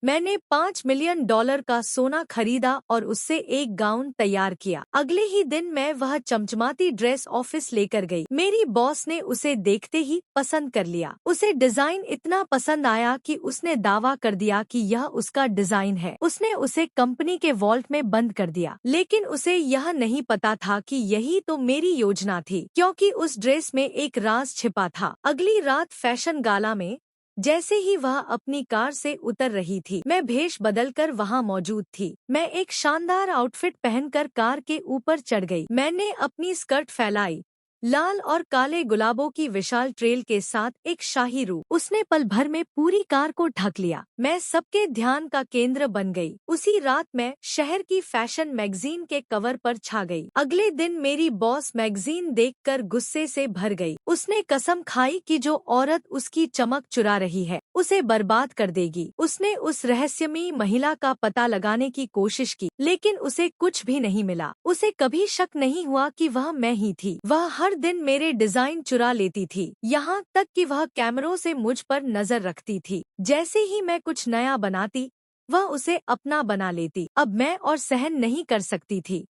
मैंने $5 मिलियन का सोना खरीदा और उससे एक गाउन तैयार किया। अगले ही दिन मैं वह चमचमाती ड्रेस ऑफिस लेकर गई। मेरी बॉस ने उसे देखते ही पसंद कर लिया। उसे डिजाइन इतना पसंद आया कि उसने दावा कर दिया कि यह उसका डिजाइन है। उसने उसे कंपनी के वॉल्ट में बंद कर दिया, लेकिन उसे यह नहीं पता था कि यही तो मेरी योजना थी, क्योंकि उस ड्रेस में एक राज छिपा था। अगली रात फैशन गाला में जैसे ही वह अपनी कार से उतर रही थी, मैं भेष बदलकर वहां मौजूद थी। मैं एक शानदार आउटफिट पहनकर कार के ऊपर चढ़ गई। मैंने अपनी स्कर्ट फैलाई, लाल और काले गुलाबों की विशाल ट्रेल के साथ एक शाही रूप। उसने पल भर में पूरी कार को ढक लिया। मैं सबके ध्यान का केंद्र बन गई। उसी रात मैं शहर की फैशन मैगजीन के कवर पर छा गई। अगले दिन मेरी बॉस मैगजीन देखकर गुस्से से भर गई। उसने कसम खाई कि जो औरत उसकी चमक चुरा रही है, उसे बर्बाद कर देगी। उसने उस रहस्यमयी महिला का पता लगाने की कोशिश की, लेकिन उसे कुछ भी नहीं मिला। उसे कभी शक नहीं हुआ कि वह मैं ही थी। वह हर दिन मेरे डिजाइन चुरा लेती थी, यहाँ तक कि वह कैमरों से मुझ पर नजर रखती थी। जैसे ही मैं कुछ नया बनाती, वह उसे अपना बना लेती। अब मैं और सहन नहीं कर सकती थी,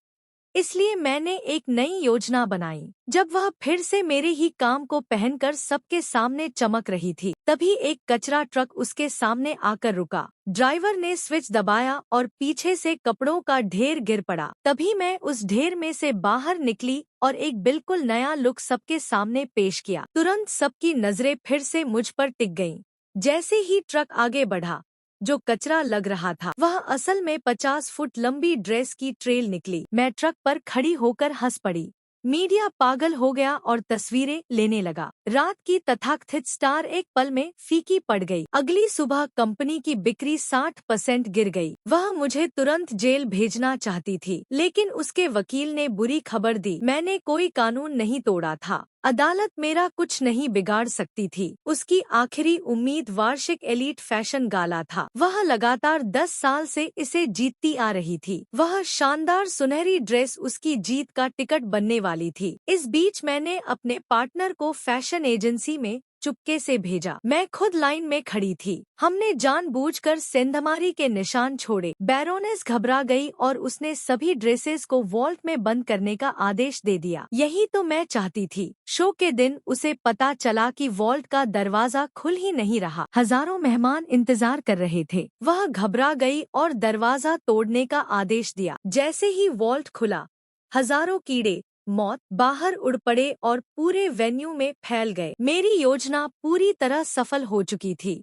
इसलिए मैंने एक नई योजना बनाई। जब वह फिर से मेरे ही काम को पहनकर सबके सामने चमक रही थी, तभी एक कचरा ट्रक उसके सामने आकर रुका। ड्राइवर ने स्विच दबाया और पीछे से कपड़ों का ढेर गिर पड़ा। तभी मैं उस ढेर में से बाहर निकली और एक बिल्कुल नया लुक सबके सामने पेश किया। तुरंत सबकी नजरें फिर से मुझ पर टिक गईं। जैसे ही ट्रक आगे बढ़ा, जो कचरा लग रहा था वह असल में 50 फुट लंबी ड्रेस की ट्रेल निकली। मैं ट्रक पर खड़ी होकर हंस पड़ी। मीडिया पागल हो गया और तस्वीरें लेने लगा। रात की तथाकथित स्टार एक पल में फीकी पड़ गई। अगली सुबह कंपनी की बिक्री 60% गिर गई। वह मुझे तुरंत जेल भेजना चाहती थी, लेकिन उसके वकील ने बुरी खबर दी। मैंने कोई कानून नहीं तोड़ा था। अदालत मेरा कुछ नहीं बिगाड़ सकती थी। उसकी आखिरी उम्मीद वार्षिक एलीट फैशन गाला था। वह लगातार 10 साल से इसे जीतती आ रही थी। वह शानदार सुनहरी ड्रेस उसकी जीत का टिकट बनने वाली थी। इस बीच मैंने अपने पार्टनर को फैशन एजेंसी में चुपके से भेजा। मैं खुद लाइन में खड़ी थी। हमने जानबूझकर सेंधमारी के निशान छोड़े। बैरोनेस घबरा गई और उसने सभी ड्रेसेस को वॉल्ट में बंद करने का आदेश दे दिया। यही तो मैं चाहती थी। शो के दिन उसे पता चला कि वॉल्ट का दरवाजा खुल ही नहीं रहा। हजारों मेहमान इंतजार कर रहे थे। वह घबरा गई और दरवाजा तोड़ने का आदेश दिया। जैसे ही वॉल्ट खुला, हजारों कीड़े मौत बाहर उड़ पड़े और पूरे वेन्यू में फैल गए। मेरी योजना पूरी तरह सफल हो चुकी थी।